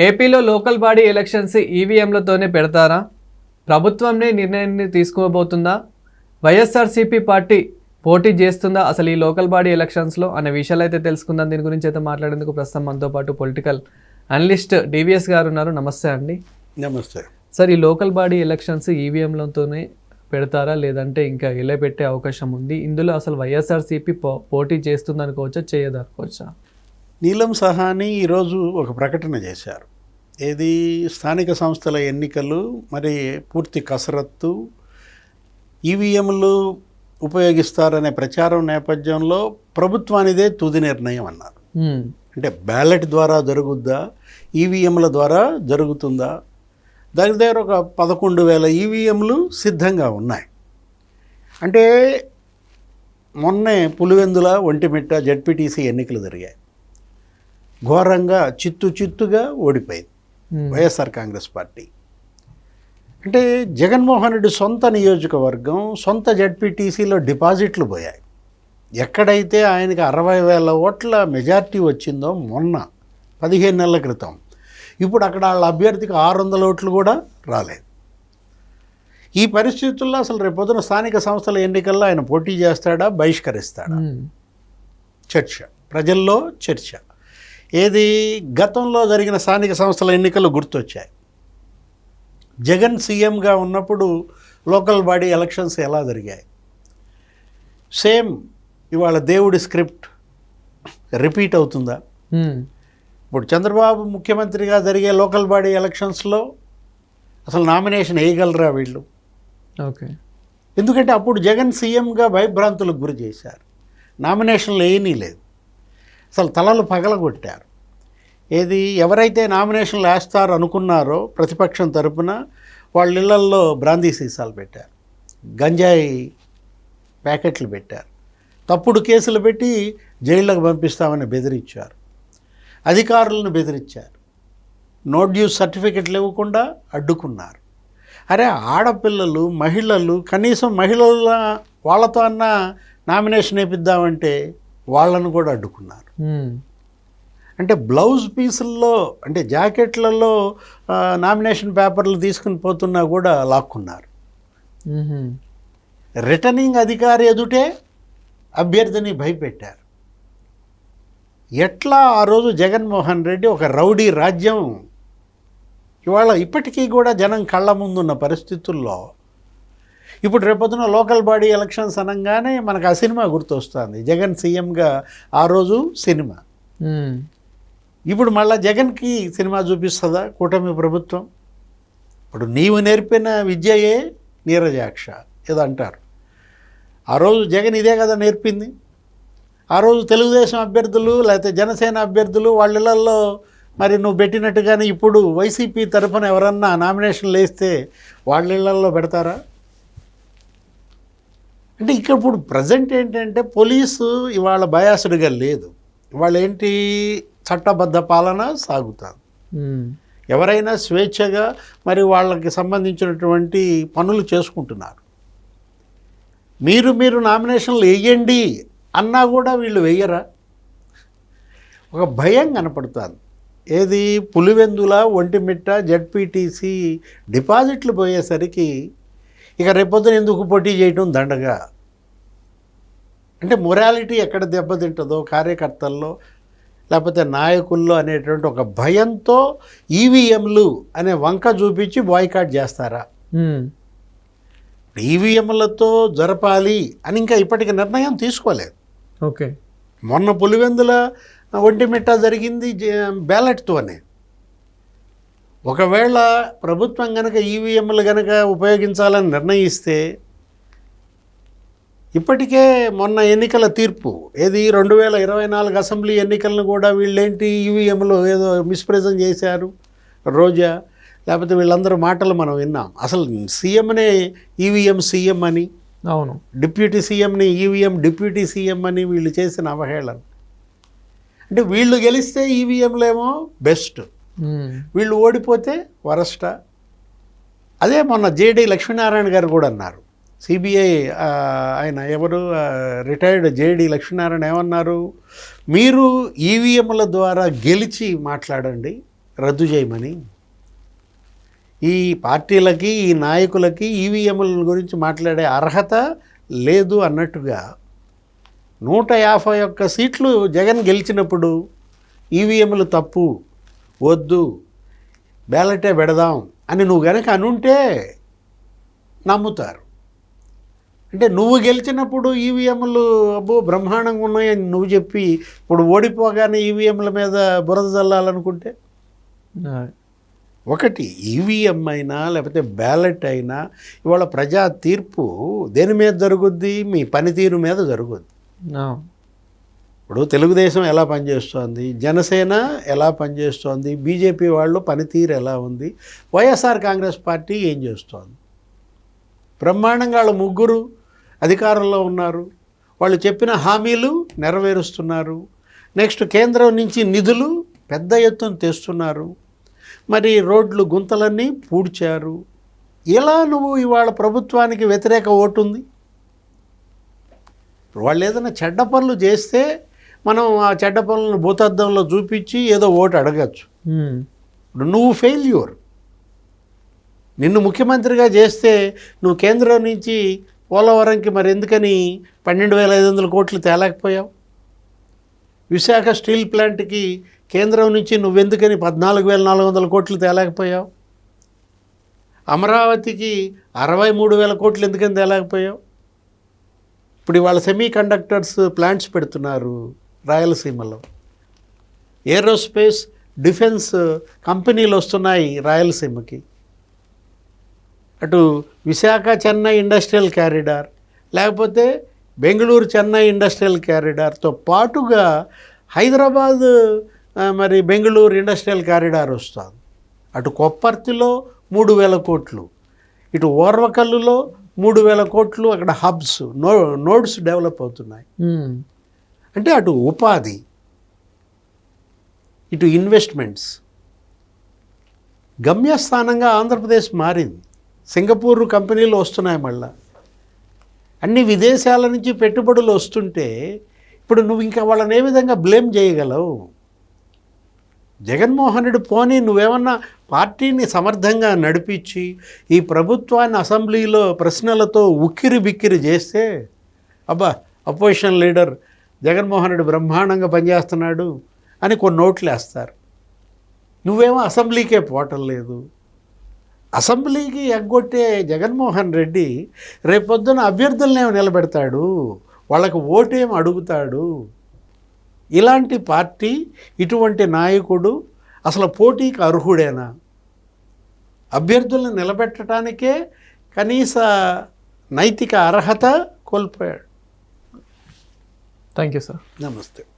ఏపీలో local body elections ఈవీఎంలతోనే పెడతారా? ప్రభుత్వంనే నిర్ణయాన్ని తీసుకోబోతుందా? వైఎస్ఆర్సీపీ పార్టీ పోటీ చేస్తుందా అసలు ఈ లోకల్ బాడీ ఎలక్షన్స్లో అనే విషయాలు అయితే తెలుసుకుందాం. దీని గురించి అయితే మాట్లాడేందుకు ప్రస్తుతం మనతో పాటు పొలిటికల్ అనలిస్ట్ డివిఎస్ గారు ఉన్నారు. నమస్తే అండి. నమస్తే సార్, ఈ లోకల్ బాడీ ఎలక్షన్స్ ఈవీఎంలతోనే పెడతారా లేదంటే ఇంకా ఎలా పెట్టే అవకాశం ఉంది? ఇందులో అసలు వైఎస్ఆర్సీపీ పోటీ చేస్తుందనుకోవచ్చా, చేయదనుకోవచ్చా? నీలం సహాని ఈరోజు ఒక ప్రకటన చేశారు. ఏది స్థానిక సంస్థల ఎన్నికలు మరి పూర్తి కసరత్తు ఈవీఎంలు ఉపయోగిస్తారనే ప్రచారం నేపథ్యంలో ప్రభుత్వానిదే తుది నిర్ణయం అన్నారు. అంటే బ్యాలెట్ ద్వారా జరుగుద్దా, ఈవీఎంల ద్వారా జరుగుతుందా? దాని దగ్గర ఒక 11,000 ఈవీఎంలు సిద్ధంగా ఉన్నాయి. అంటే మొన్నే పులివెందుల, ఒంటిమిట్ట జెడ్పీటీసీ ఎన్నికలు జరిగాయి. ఘోరంగా చిత్తుగా ఓడిపోయింది వైఎస్ఆర్ కాంగ్రెస్ పార్టీ. అంటే జగన్మోహన్ రెడ్డి సొంత నియోజకవర్గం, సొంత జెడ్పీటీసీలో డిపాజిట్లు పోయాయి. ఎక్కడైతే ఆయనకి 60,000 ఓట్ల మెజార్టీ వచ్చిందో మొన్న 15 నెలల క్రితం, ఇప్పుడు అక్కడ వాళ్ళ అభ్యర్థికి 600 ఓట్లు కూడా రాలేదు. ఈ పరిస్థితుల్లో అసలు రేపొద్దున స్థానిక సంస్థల ఎన్నికల్లో ఆయన పోటీ చేస్తాడా, బహిష్కరిస్తాడా? చర్చ, ప్రజల్లో చర్చ. ఏది గతంలో జరిగిన స్థానిక సంస్థల ఎన్నికలు గుర్తొచ్చాయి. జగన్ సీఎంగా ఉన్నప్పుడు లోకల్ బాడీ ఎలక్షన్స్ ఎలా జరిగాయి? సేమ్ ఇవాళ దేవుడి స్క్రిప్ట్ రిపీట్ అవుతుందా? ఇప్పుడు చంద్రబాబు ముఖ్యమంత్రిగా జరిగే లోకల్ బాడీ ఎలక్షన్స్లో అసలు నామినేషన్ వేయగలరా వీళ్ళు? ఓకే, ఎందుకంటే అప్పుడు జగన్ సీఎంగా భయభ్రాంతులకు గురి చేశారు. నామినేషన్లు వేయనీ లేదు, అసలు తలలు పగలగొట్టారు. ఏది ఎవరైతే నామినేషన్లు వేస్తారు అనుకున్నారో ప్రతిపక్షం తరపున వాళ్ళ ఇళ్లల్లో బ్రాందీ సీసాలు పెట్టారు, గంజాయి ప్యాకెట్లు పెట్టారు, తప్పుడు కేసులు పెట్టి జైళ్ళకు పంపిస్తామని బెదిరించారు, అధికారులను బెదిరించారు, నో డ్యూస్ సర్టిఫికెట్లు ఇవ్వకుండా అడ్డుకున్నారు. అరే ఆడపిల్లలు, మహిళలు, కనీసం మహిళల వాళ్ళతో అన్న నామినేషన్ వేపిద్దామంటే వాళ్ళను కూడా అడ్డుకున్నారు. అంటే బ్లౌజ్ పీసుల్లో, అంటే జాకెట్లలో నామినేషన్ పేపర్లు తీసుకుని పోతున్నా కూడా లాక్కున్నారు. రిటర్నింగ్ అధికారి ఎదుటే అభ్యర్థిని భయపెట్టారు. ఎట్లా ఆ రోజు జగన్మోహన్ రెడ్డి ఒక రౌడీ రాజ్యం ఇవాళ ఇప్పటికీ కూడా జనం కళ్ళ ముందున్న పరిస్థితుల్లో ఇప్పుడు రేపొద్దున లోకల్ బాడీ ఎలక్షన్స్ అనగానే మనకు ఆ సినిమా గుర్తొస్తుంది. జగన్ సీఎంగా ఆ రోజు సినిమా. ఇప్పుడు మళ్ళీ జగన్కి సినిమా చూపిస్తుందా కూటమి ప్రభుత్వం? ఇప్పుడు నీవు నేర్పిన విద్యయే నీరజాక్ష ఏదో అంటారు. ఆ రోజు జగన్ ఇదే కదా నేర్పింది. ఆ రోజు తెలుగుదేశం అభ్యర్థులు లేకపోతే జనసేన అభ్యర్థులు వాళ్ళ ఇళ్లలో మరి నువ్వు పెట్టినట్టుగానే ఇప్పుడు వైసీపీ తరఫున ఎవరన్నా నామినేషన్లు వేస్తే వాళ్ళ ఇళ్లలో పెడతారా? అంటే ఇక్కడ ఇప్పుడు ప్రజెంట్ ఏంటంటే పోలీసు ఇవాళ బయాస్డ్గా లేదు. ఇవాళ ఏంటి, చట్టబద్ధ పాలన సాగుతుంది. ఎవరైనా స్వేచ్ఛగా మరి వాళ్ళకి సంబంధించినటువంటి పనులు చేసుకుంటున్నారు. మీరు నామినేషన్లు వేయండి అన్నా కూడా వీళ్ళు వేయరా? ఒక భయం కనపడుతుంది. ఏది పులివెందుల, ఒంటిమిట్ట జెడ్పీటీసీ డిపాజిట్లు పోయేసరికి ఇక రేపొద్దున ఎందుకు పోటీ చేయటం దండగా? అంటే మొరాలిటీ ఎక్కడ దెబ్బతింటుందో కార్యకర్తల్లో లేకపోతే నాయకుల్లో అనేటువంటి ఒక భయంతో ఈవీఎంలు అనే వంక చూపించి బాయ్కాట్ చేస్తారా? ఈవీఎంలతో జరపాలి అని ఇంకా ఇప్పటికి నిర్ణయం తీసుకోలేదు. ఓకే, మొన్న పులివెందుల, ఒంటిమిట్ట జరిగింది బ్యాలెట్తోనే. ఒకవేళ ప్రభుత్వం కనుక ఈవీఎంలు కనుక ఉపయోగించాలని నిర్ణయిస్తే ఇప్పటికే మొన్న ఎన్నికల తీర్పు ఏది 2024 అసెంబ్లీ ఎన్నికలను కూడా వీళ్ళేంటి ఈవీఎంలు ఏదో మిస్ప్రెజెంట్ చేశారు, రోజా లేకపోతే వీళ్ళందరూ మాటలు మనం విన్నాం. అసలు సీఎంనే ఈవీఎం సీఎం అని, అవును, డిప్యూటీ సీఎంని ఈవీఎం డిప్యూటీ సీఎం అని వీళ్ళు చేసిన అవహేళన. అంటే వీళ్ళు గెలిస్తే ఈవీఎంలేమో బెస్ట్, వీళ్ళు ఓడిపోతే వరస్టా? అదే మొన్న జేడీ లక్ష్మీనారాయణ గారు కూడా అన్నారు. సిబిఐ ఆయన ఎవరు, రిటైర్డ్ జేడీ లక్ష్మీనారాయణ ఏమన్నారు, మీరు ఈవీఎంల ద్వారా గెలిచి మాట్లాడండి, రద్దు చేయమని. ఈ పార్టీలకి, ఈ నాయకులకి ఈవీఎంల గురించి మాట్లాడే అర్హత లేదు అన్నట్టుగా 151 సీట్లు జగన్ గెలిచినప్పుడు ఈవీఎంలు తప్పు, వద్దు, బ్యాలెటే పెడదాం అని నువ్వు గనక అనుంటే నమ్ముతారు. అంటే నువ్వు గెలిచినప్పుడు ఈవీఎంలు అబ్బో బ్రహ్మాండంగా ఉన్నాయని నువ్వు చెప్పి ఇప్పుడు ఓడిపోగానే ఈవీఎంల మీద బురద చల్లాలనుకుంటే, ఒకటి ఈవీఎం అయినా లేకపోతే బ్యాలెట్ అయినా ఇవాళ ప్రజా తీర్పు దేని మీద జరుగుద్ది? మీ పనితీరు మీద జరుగుద్ది. ఇప్పుడు తెలుగుదేశం ఎలా పనిచేస్తోంది, జనసేన ఎలా పనిచేస్తోంది, బీజేపీ వాళ్ళు పనితీరు ఎలా ఉంది, వైఎస్ఆర్ కాంగ్రెస్ పార్టీ ఏం చేస్తోంది? బ్రహ్మాండంగా వాళ్ళు ముగ్గురు అధికారంలో ఉన్నారు, వాళ్ళు చెప్పిన హామీలు నెరవేరుస్తున్నారు, నెక్స్ట్ కేంద్రం నుంచి నిధులు పెద్ద ఎత్తున తెస్తున్నారు, మరి రోడ్లు గుంతలన్నీ పూడ్చారు. ఇలా నువ్వు ఇవాళ ప్రభుత్వానికి వ్యతిరేక ఓటు ఉంది. వాళ్ళు ఏదైనా చెడ్డ పనులు చేస్తే మనం ఆ చెడ్డ పనులను భూతద్దంలో చూపించి ఏదో ఓటు అడగచ్చు. ఇప్పుడు నువ్వు ఫెయిల్యూర్. నిన్ను ముఖ్యమంత్రిగా చేస్తే నువ్వు కేంద్రం నుంచి పోలవరంకి మరి ఎందుకని 12,500 కోట్లు తేలేకపోయావు? విశాఖ స్టీల్ ప్లాంట్కి కేంద్రం నుంచి నువ్వెందుకని 14,400 కోట్లు తేలేకపోయావు? అమరావతికి 63,000 కోట్లు ఎందుకని తేలేకపోయావు? ఇప్పుడు ఇవాళ సెమీ కండక్టర్స్ ప్లాంట్స్ పెడుతున్నారు రాయలసీమలో, ఏరోస్పేస్ డిఫెన్స్ కంపెనీలు వస్తున్నాయి రాయలసీమకి. అటు విశాఖ చెన్నై ఇండస్ట్రియల్ క్యారిడార్, లేకపోతే బెంగళూరు చెన్నై ఇండస్ట్రియల్ క్యారిడార్తో పాటుగా హైదరాబాద్ మరి బెంగళూరు ఇండస్ట్రియల్ క్యారిడార్ వస్తుంది. అటు కొప్పర్తిలో 3,000 కోట్లు, ఇటు ఓర్వకల్లులో 3,000 కోట్లు, అక్కడ హబ్స్ నోడ్స్ డెవలప్ అవుతున్నాయి. అంటే అటు ఉపాధి, ఇటు ఇన్వెస్ట్మెంట్స్. గమ్యస్థానంగా ఆంధ్రప్రదేశ్ మారింది. సింగపూర్ కంపెనీలు వస్తున్నాయి, మళ్ళా అన్ని విదేశాల నుంచి పెట్టుబడులు వస్తుంటే ఇప్పుడు నువ్వు ఇంకా వాళ్ళని ఏ విధంగా బ్లేమ్ చేయగలవు? జగన్మోహన్ రెడ్డి పోనీ నువ్వేమన్నా పార్టీని సమర్థంగా నడిపించి ఈ ప్రభుత్వాన్ని అసెంబ్లీలో ప్రశ్నలతో ఉక్కిరి బిక్కిరి చేస్తే అబ్బా అపోజిషన్ లీడర్ జగన్మోహన్ రెడ్డి బ్రహ్మాండంగా పనిచేస్తున్నాడు అని కొన్ని నోట్లు వేస్తారు. నువ్వేమో అసెంబ్లీకే పోవటం లేదు. అసెంబ్లీకి ఎగ్గొట్టే జగన్మోహన్ రెడ్డి రేపొద్దున అభ్యర్థులనేమో నిలబెడతాడు, వాళ్ళకు ఓటేం అడుగుతాడు? ఇలాంటి పార్టీ, ఇటువంటి నాయకుడు అసలు పోటీకి అర్హుడేనా? అభ్యర్థులను నిలబెట్టడానికే కనీస నైతిక అర్హత కోల్పోయాడు. Thank you sir. నమస్తే.